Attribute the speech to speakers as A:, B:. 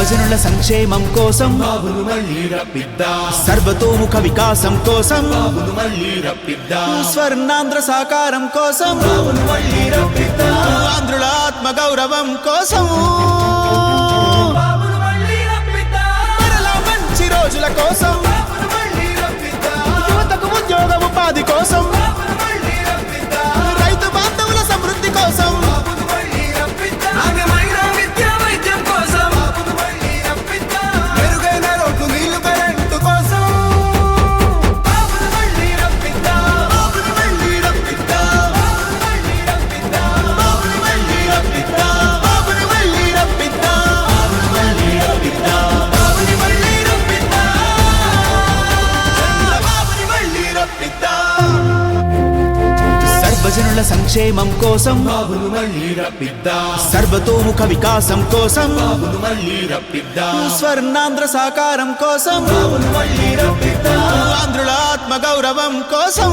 A: సర్వజనుల సంక్షేమం కోసం
B: బాబును మళ్ళీ రప్పిద్దాం,
A: సర్వతోముఖ వికాసం కోసం
B: బాబును మళ్ళీ రప్పిద్దాం,
A: స్వర్ణాంధ్ర సాకారం కోసం
B: బాబును మళ్ళీ రప్పిద్దాం,
A: ఆంధ్రుల ఆత్మ గౌరవం కోసం
B: బాబును మళ్ళీ రప్పిద్దాం,
A: మరలా మంచి రోజుల కోసం
B: బాబును మళ్ళీ రప్పిద్దాం,
A: యువతకు ఉద్యోగ ఉపాధి కోసం
B: బాబును మళ్ళీ రప్పిద్దాం,
A: రైతు బాంధవుల సమృద్ధి కోసం
B: బాబును మళ్ళీ రప్పిద్దాం, నాణ్యమైన విద్యా వైద్యం కోసం బాబును మళ్ళీ రప్పిద్దాం, మెరుగైన రోడ్లు నీళ్లు కరెంటు కోసం బాబును మళ్ళీ రప్పిద్దాం, బాబును మళ్ళీ రప్పిద్దాం, బాబును మళ్ళీ రప్పిద్దాం, బాబును మళ్ళీ రప్పిద్దాం, బాబును మళ్ళీ రప్పిద్దాం, బాబును మళ్ళీ రప్పిద్దాం, బాబును మళ్ళీ రప్పిద్దాం, బాబును మళ్ళీ రప్పిద్దాం, సర్వజనుల సంక్షేమం కోసం బాబును మళ్ళీ రప్పిద్దాం,
A: సర్వతోముఖ వికాసం కోసం
B: బాబును మళ్ళీ రప్పిద్దాం,
A: స్వర్ణాంధ్ర సాకారం కోసం
B: బాబును మళ్ళీ రప్పిద్దాం,
A: ఆంధ్రుల ఆత్మ గౌరవం కోసం